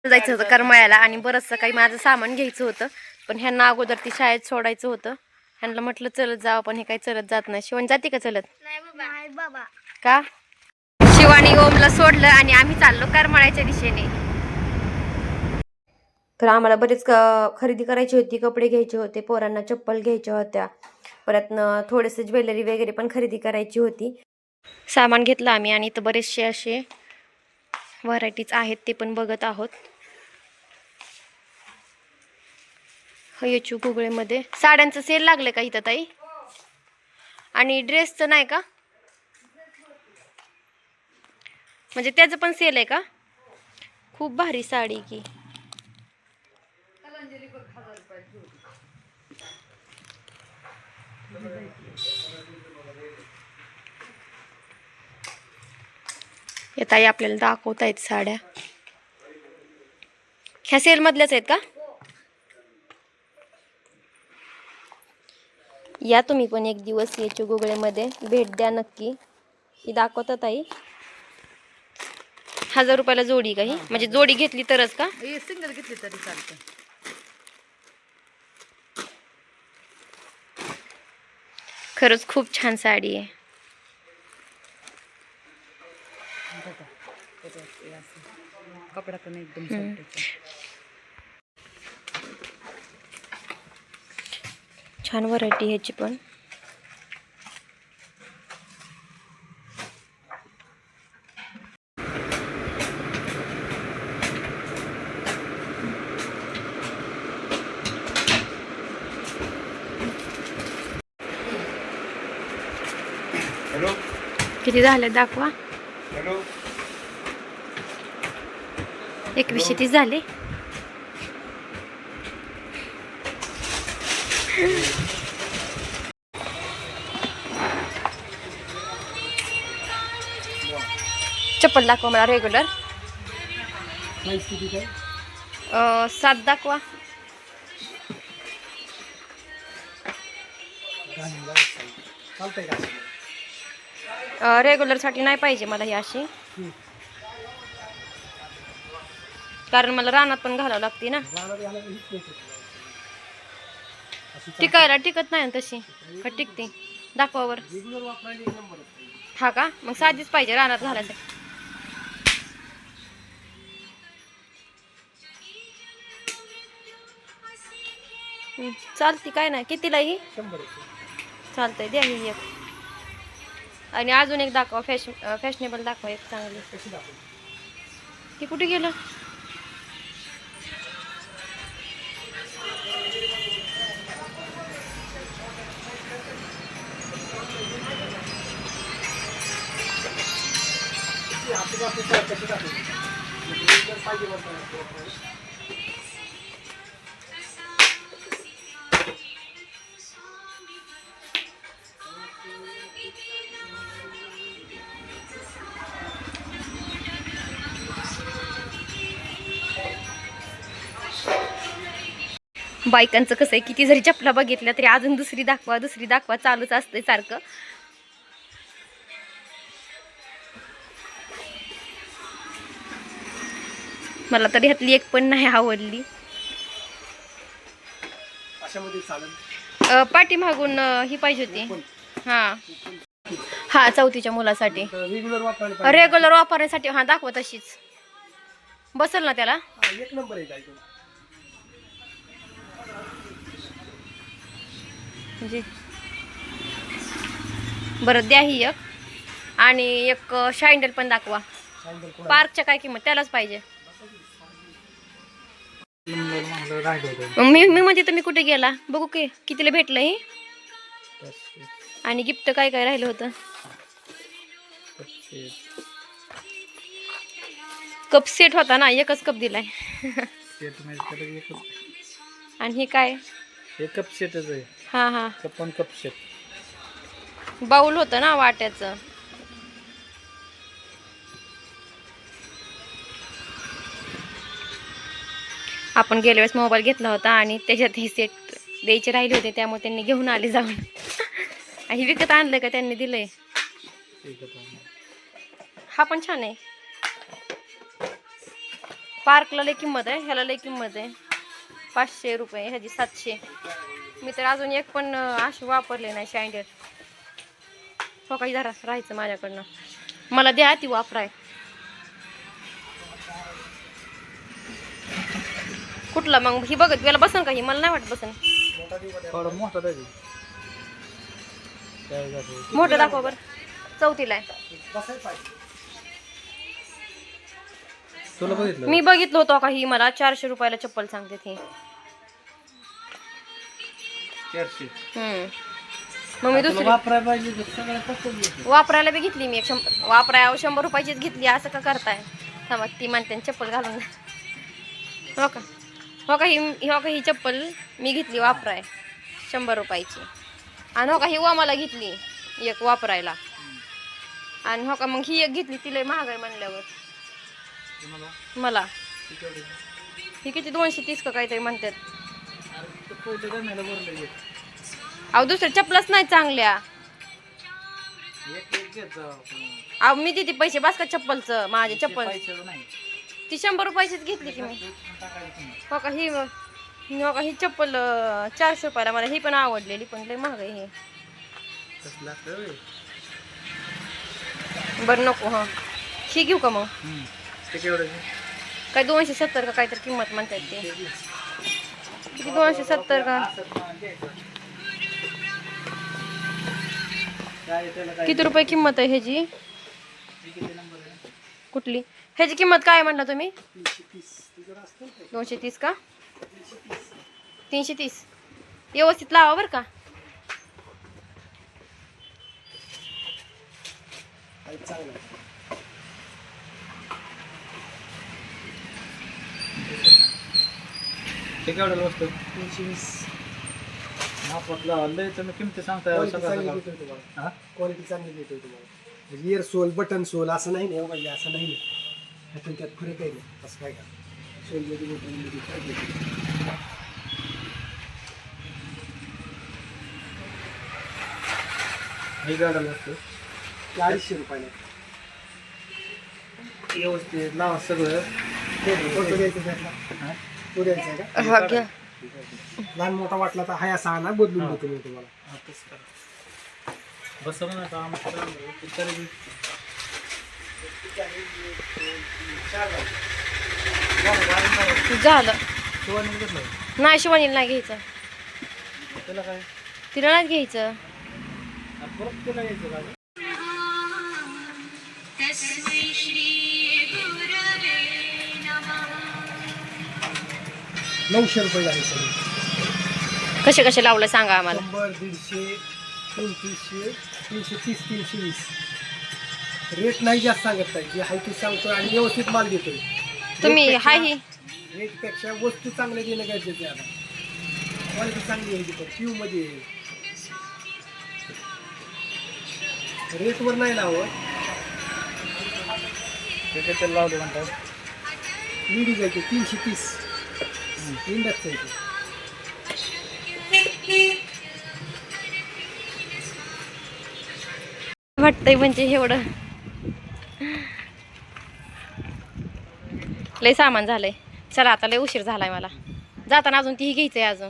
जायचं होतं करमाळ्याला आणि बरंचसं काही माझं सामान घ्यायचं होतं, पण ह्यांना अगोदर ती शाळेत सोडायचं होतं. ह्यांना म्हटलं चलत जावं, पण हे काही चलत जात नाही. शिवानी जाते का चलत? नाही बाबा. का? शिवानी ओमला सोडलं आणि आम्ही चाललो करमाळ्याच्या दिशेने. तर आम्हाला बरेच खरेदी करायची होती, कपडे घ्यायचे होते, पोरांना चप्पल घ्यायच्या होत्या, परत थोडेसे ज्वेलरी वगैरे पण खरेदी करायची होती. सामान घेतलं आम्ही आणि इथं बरेचसे असे व्हरायटीज आहेत, ते पण बघत आहोत. हयचू गुगळेमध्ये साड्यांचं सेल लागलं का इथं ताई? आणि ड्रेसचं नाही का? म्हणजे त्याचं पण सेल आहे का? खूप भारी साडी की. या ताई आपल्याला दाखवत आहेत साड्या. ह्या सेल मधल्याच आहेत का? या तुम्ही पण एक दिवस याच्या गुगळेमध्ये भेट द्या नक्की. ही दाखवतात ताई. 1000 रुपयाला जोडी काही, म्हणजे जोडी घेतली तरच का? सिंगल घेतली तरी चालते. खरंच खूप छान साडी आहे. कपडा पण एकदम छान व्हरायटी ह्याची पण. किती झाले दाखवा? 2130 झाले. चप्पल दाखवा मला रेग्युलर. 7 दाखवा. रेग्युलर साठी नाही पाहिजे मला ही अशी, कारण मला रानात पण घालावं लागते ना. टिकायला टिकत नाही ना तशी का टिकते? दाखवावर. हा का? मग साधीच पाहिजे रानात घालायसाठी. चालती काय नाही. कितीला ही? 100. चालतंय, द्या ही एक. आणि अजून एक दाखवा, फॅशनेबल दाखवा एक चांगली. ती कुठे गेलं? बायकांचं कसं आहे, किती जरी चपला बघितल्या तरी अजून दुसरी दाखवा चालूच असते सारखं. मला तर ह्यातली एक पण नाही आवडली. पाठीमागून ही पाहिजे होती. हा 4थीच्या मुलासाठी रेग्युलर वापरण्यासाठी. हा दाखवा तशीच बसल ना त्याला. एक नंबर आहे. म्हणजे बरं द्या ही एक. आणि एक शाइंडल पण दाखवा. पार्कच्या काय किंमत? त्यालाच पाहिजे. मी म्हणजे तुम्ही कुठे गेला बघू की कितीला भेटलं हे. आणि गिफ्ट काय काय राहिलं होतं? कप सेट होता ना, एकच कप दिलाय. आणि हे काय? एक कप सेटच आहे. हा हा, कप सेट. बाउल होतं ना वाट्याचं. आपण गेल्या वेळेस मोबाईल घेतला होता आणि त्याच्यात हे सेट द्यायचे राहिले होते, त्यामुळे त्यांनी घेऊन आले जाऊन. आणि विकत आणलं का त्यांनी दिलंय? हा पण छान आहे. पार्कला लय किंमत आहे, ह्याला लय किंमत आहे. 500 रुपये, ह्याची 700. मी तर अजून एक पण अशी वापरले नाही शँडल. हो काही जरा राहायचं माझ्याकडनं, मला द्या ती वापराय. कुठला मग ही बघत याला बसन का? ही मला नाही वाटत बसन. थोडा मोठा द्यायची. मोठं दाखवा बरं. 4थीला आहे. तुला बघितलं मी बघितलं होतं का, ही मला 400 रुपयाला चप्पल सांगते ती. 400. मग मी दुसरी वापरायला पाहिजे तर सगळ्या पटकन घेतो. वापरायला बी घेतली मी. 100 रुपयाचीच घेतली. असं का करताय? थांबा, ती म्हणते चप्पल घालून. हो का, हो का, ही चप्पल मी घेतली वापराय 100 रुपयाची. आणि हो का, ही मला घेतली एक वापरायला. आणि हो का, मग ही एक घेतली, तिला महाग आहे म्हणल्यावर. मला ही किती 230 का काहीतरी म्हणतात. अहो दुसऱ्या चप्पलच नाही चांगल्या. अहो मी देते पैसे बास का चप्पलचं. माझे चप्पल ती 100 रुपयाचीच घेतली की मी. हो का, हो का, ही चप्पल 400 रुपयाला. मला ही पण आवडलेली, पण लय महाग आहे हे. बरं नको. हा, ही घेऊ का मग? काय 270 का काहीतरी किंमत म्हणतात ते. किती 270 का? किती रुपये किंमत आहे ह्याची? कुठली? ह्याची किंमत काय म्हणला तुम्ही? 230 का? 330. व्यवस्थित लावा बरं का. ते केवढ्याला बसतो? 320. मापातला लय तुम्ही किमती सांगताय. क्वालिटी चांगली देतोय तुम्हाला. म्हणजे इयर सोल, बटन सोल असं नाही ना, म्हणजे असं नाही ना. ह्यातून त्यात फरक आहे ना. असं काय का सोलमध्ये बटनमध्ये फरक येतो. हे केवढ्याला बसतो? 250 रुपयाला. व्यवस्थित लावा सगळं. फोटो द्यायचा त्यातला. तो द्यायचा आहे का? हा घ्या. लहान मोठा वाटला तर हाय असा आणा, बदलून देतो मी तुम्हाला. बसवलं ना काम तरी झालं. शिवानी घेतलं. नाही, शिवानीला नाही घ्यायचं. त्याला काय तिला नाही घ्यायचं. परत त्याला यायचं का? 900 रुपये आहे सगळे. कसे कसे लावलं सांगा आम्हाला. 100, 150, 300, 330, 320. रेट नाही जास्त सांगत नाही. जे आहे ते सांगतोय आणि व्यवस्थित माल देतोय. तुम्ही हाय ही रेटपेक्षा वस्तू चांगल्या देणं गरजेचं आहे. आता क्वालिटी चांगली आहे तिथं क्यू मध्ये. रेटवर नाही लावत. ते त्याला लावलं म्हणतात. लेडीज आहे ते 330. इंडक्स आहे ते. वाटतंय म्हणजे एवढं लय सामान झालंय. चला आता लय उशीर झालाय मला. जाताना अजून तीही घ्यायचंय अजून.